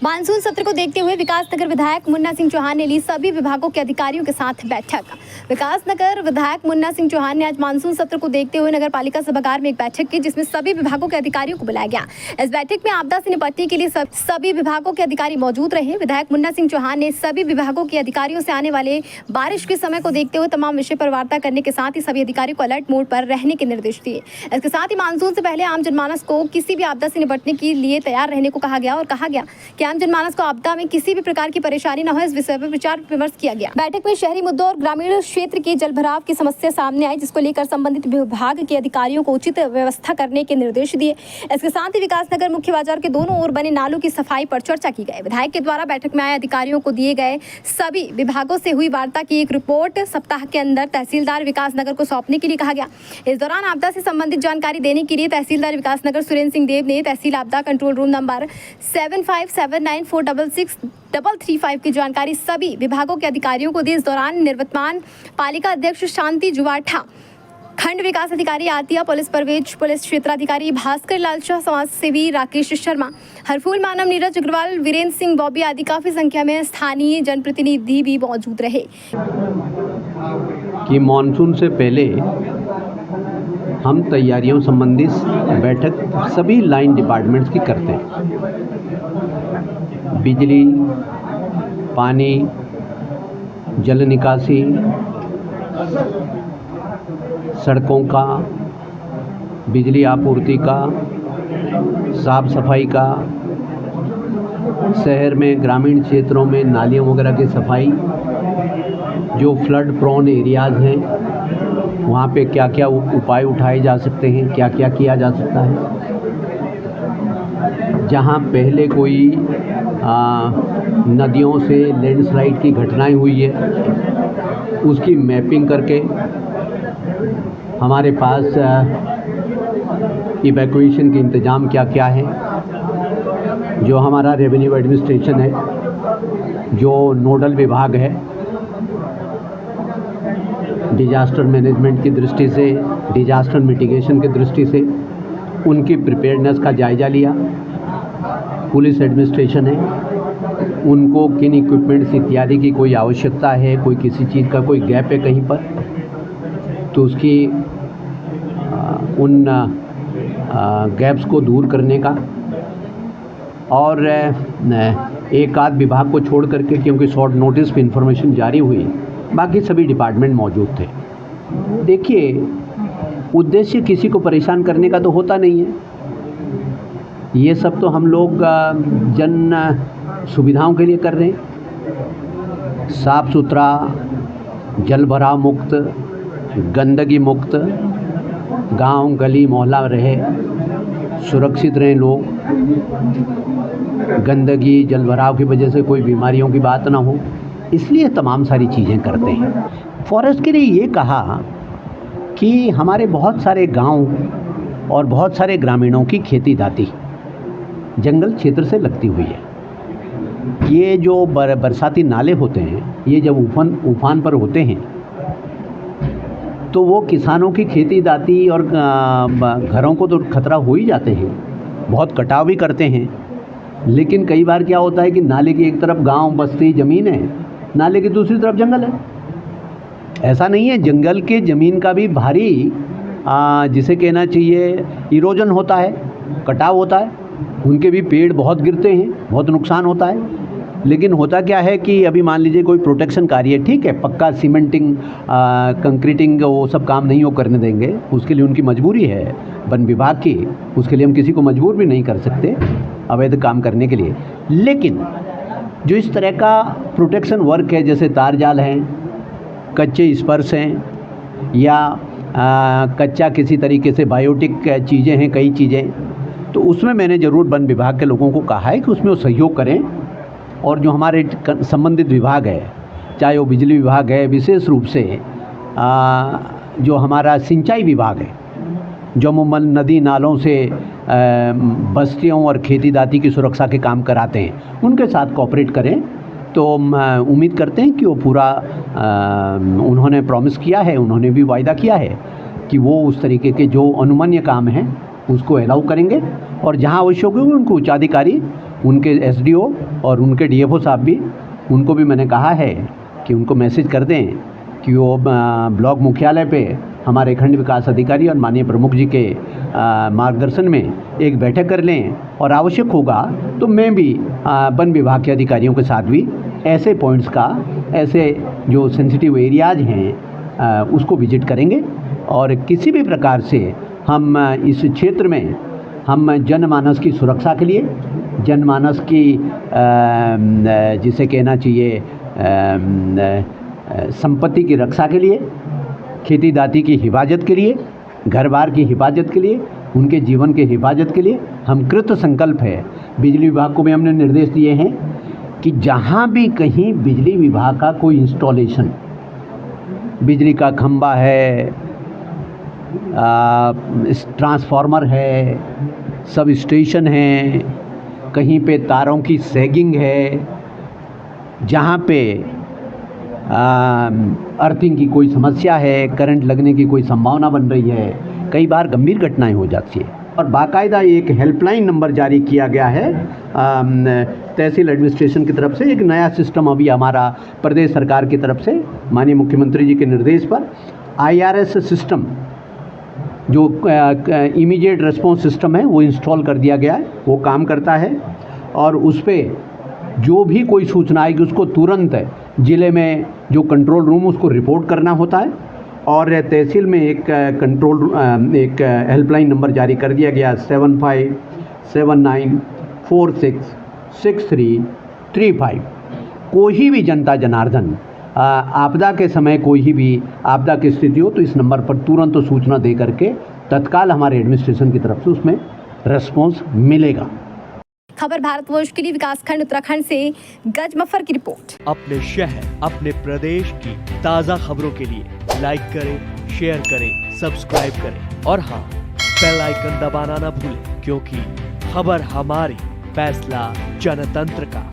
Monsoon सत्र को देखते हुए विकासनगर विधायक मुन्ना सिंह चौहान ने ली सभी विभागों के अधिकारियों के साथ बैठक। विकासनगर विधायक मुन्ना सिंह चौहान ने आज मानसून सत्र को देखते हुए नगर पालिका सभागार में एक बैठक की, जिसमें सभी विभागों के अधिकारियों को बुलाया गया। इस बैठक में आपदा से निपटने के लिए सभी विभागों के अधिकारी मौजूद रहे। विधायक मुन्ना सिंह चौहान ने सभी विभागों के अधिकारियों से आने वाले बारिश के समय को देखते हुए तमाम विषय पर वार्ता करने के साथ ही सभी अधिकारियों को अलर्ट मोड पर रहने के निर्देश दिए। इसके साथ ही मानसून से पहले आम जनमानस को किसी भी आपदा से निपटने के लिए तैयार रहने को कहा गया और कहा गया कि आम जनमानस को आपदा में किसी भी प्रकार की परेशानी न हो, इस विषय पर विचार विमर्श किया गया। बैठक में शहरी मुद्दों और ग्रामीण क्षेत्र के जलभराव की समस्या सामने आई, जिसको लेकर संबंधित विभाग के अधिकारियों को उचित व्यवस्था करने के निर्देश दिए। इसके साथ ही विकासनगर मुख्य बाजार के दोनों ओर बने नालों की सफाई पर चर्चा की गई। विधायक के द्वारा बैठक में आए अधिकारियों को दिए गए सभी विभागों से हुई वार्ता की एक रिपोर्ट सप्ताह के अंदर तहसीलदार विकासनगर को सौंपने के लिए कहा गया। इस दौरान आपदा से संबंधित जानकारी देने के लिए तहसीलदार विकासनगर सुरेंद्र सिंह देव ने तहसील आपदा कंट्रोल रूम नंबर 7579466335 की जानकारी सभी विभागों के अधिकारियों को दी। इस दौरान निवर्तमान पालिका अध्यक्ष शांति जुवाठा, खंड विकास अधिकारी आतिया, पुलिस परवेज, पुलिस क्षेत्राधिकारी भास्कर लाल शाह, समाज सेवी राकेश शर्मा, हरफूल मानव, नीरज अग्रवाल, वीरेंद्र सिंह बॉबी आदि काफी संख्या में स्थानीय जनप्रतिनिधि भी मौजूद रहे। कि मानसून से पहले हम तैयारियों संबंधी बैठक सभी लाइन डिपार्टमेंट्स की करते हैं। बिजली, पानी, जल निकासी, सड़कों का, बिजली आपूर्ति का, साफ सफाई का, शहर में ग्रामीण क्षेत्रों में नालियों वगैरह की सफाई, जो फ्लड प्रोन एरियाज़ हैं वहाँ पे क्या क्या उपाय उठाए जा सकते हैं, क्या क्या किया जा सकता है। जहाँ पहले कोई नदियों से लैंडस्लाइड की घटनाएं हुई है, उसकी मैपिंग करके हमारे पास इवैक्यूएशन के इंतज़ाम क्या क्या है। जो हमारा रेवेन्यू एडमिनिस्ट्रेशन है, जो नोडल विभाग है, डिजास्टर मैनेजमेंट की दृष्टि से, डिजास्टर मिटिगेशन की दृष्टि से उनकी प्रिपेयर्डनेस का जायज़ा लिया। पुलिस एडमिनिस्ट्रेशन है, उनको किन इक्विपमेंट्स इत्यादि की कोई आवश्यकता है, कोई किसी चीज़ का कोई गैप है कहीं पर, तो उसकी उन गैप्स को दूर करने का। और एक आध विभाग को छोड़ करके, क्योंकि शॉर्ट नोटिस पे इंफॉर्मेशन जारी हुई, बाकी सभी डिपार्टमेंट मौजूद थे। देखिए, उद्देश्य किसी को परेशान करने का तो होता नहीं है। ये सब तो हम लोग जन सुविधाओं के लिए कर रहे हैं। साफ़ सुथरा, जल भराव मुक्त, गंदगी मुक्त गांव, गली, मोहल्ला रहे, सुरक्षित रहें लोग, गंदगी, जल भराव की वजह से कोई बीमारियों की बात ना हो, इसलिए तमाम सारी चीज़ें करते हैं। फॉरेस्ट के लिए ये कहा कि हमारे बहुत सारे गांव और बहुत सारे ग्रामीणों की खेती दाती जंगल क्षेत्र से लगती हुई है। ये जो बरसाती नाले होते हैं, ये जब उफान पर होते हैं तो वो किसानों की खेती दाती और घरों को तो खतरा हो ही जाते हैं, बहुत कटाव भी करते हैं। लेकिन कई बार क्या होता है कि नाले की एक तरफ गांव, बस्ती, ज़मीन है, नाले की दूसरी तरफ जंगल है। ऐसा नहीं है, जंगल के ज़मीन का भी भारी जिसे कहना चाहिए इरोजन होता है, कटाव होता है, उनके भी पेड़ बहुत गिरते हैं, बहुत नुकसान होता है। लेकिन होता क्या है कि अभी मान लीजिए कोई प्रोटेक्शन कार्य, ठीक है, पक्का सीमेंटिंग, कंक्रीटिंग, वो सब काम नहीं वो करने देंगे, उसके लिए उनकी मजबूरी है वन विभाग की, उसके लिए हम किसी को मजबूर भी नहीं कर सकते अवैध काम करने के लिए। लेकिन जो इस तरह का प्रोटेक्शन वर्क है, जैसे तार जाल हैं, कच्चे स्पर्श हैं, या कच्चा किसी तरीके से बायोटिक चीज़ें हैं, कई चीज़ें, तो उसमें मैंने ज़रूर वन विभाग के लोगों को कहा है कि उसमें वो सहयोग करें। और जो हमारे संबंधित विभाग है, चाहे वो बिजली विभाग है, विशेष रूप से जो हमारा सिंचाई विभाग है, जो अमूमन नदी नालों से बस्तियों और खेती दाती की सुरक्षा के काम कराते हैं, उनके साथ कोऑपरेट करें। तो उम्मीद करते हैं कि वो पूरा उन्होंने प्रॉमिस किया है, उन्होंने भी वायदा किया है कि वो उस तरीके के जो अनुमन्य काम हैं उसको अलाउ करेंगे, और जहां आवश्यक होगी उनको उच्चाधिकारी उनके एसडीओ और उनके डीएफओ साहब भी, उनको भी मैंने कहा है कि उनको मैसेज कर दें कि वो ब्लॉक मुख्यालय पे हमारे खंड विकास अधिकारी और माननीय प्रमुख जी के मार्गदर्शन में एक बैठक कर लें, और आवश्यक होगा तो मैं भी वन विभाग के अधिकारियों के साथ भी ऐसे पॉइंट्स का, ऐसे जो सेंसिटिव एरियाज हैं उसको विजिट करेंगे। और किसी भी प्रकार से हम इस क्षेत्र में हम जनमानस की सुरक्षा के लिए, जनमानस की जिसे कहना चाहिए संपत्ति की रक्षा के लिए, खेती दाती की हिफाजत के लिए, घर बार की हिफाजत के लिए, उनके जीवन के हिफाजत के लिए हम कृत संकल्प है। बिजली विभाग को भी हमने निर्देश दिए हैं कि जहाँ भी कहीं बिजली विभाग का कोई इंस्टॉलेशन, बिजली का खंबा है, ट्रांसफार्मर है, सब स्टेशन है, कहीं पे तारों की सैगिंग है, जहाँ पे अर्थिंग की कोई समस्या है, करंट लगने की कोई संभावना बन रही है, कई बार गंभीर घटनाएं हो जाती है। और बाकायदा एक हेल्पलाइन नंबर जारी किया गया है तहसील एडमिनिस्ट्रेशन की तरफ से। एक नया सिस्टम अभी हमारा प्रदेश सरकार की तरफ से माननीय मुख्यमंत्री जी के निर्देश पर IRS सिस्टम, जो इमीडिएट रिस्पॉन्स सिस्टम है, वो इंस्टॉल कर दिया गया है। वो काम करता है और उस पर जो भी कोई सूचना आएगी उसको तुरंत ज़िले में जो कंट्रोल रूम उसको रिपोर्ट करना होता है, और तहसील में एक एक हेल्पलाइन नंबर जारी कर दिया गया 7579466335। कोई भी जनता जनार्दन आपदा के समय कोई भी आपदा की स्थिति हो तो इस नंबर पर तुरंत सूचना दे करके तत्काल हमारे एडमिनिस्ट्रेशन की तरफ से उसमें रिस्पॉन्स मिलेगा। खबर भारतवर्ष के लिए विकासखंड उत्तराखंड से गज मफर की रिपोर्ट। अपने शहर, अपने प्रदेश की ताज़ा खबरों के लिए लाइक करें, शेयर करें, सब्सक्राइब करें और हाँ, बेल आइकन दबाना ना भूलें, क्योंकि खबर हमारी, फैसला जनतंत्र का।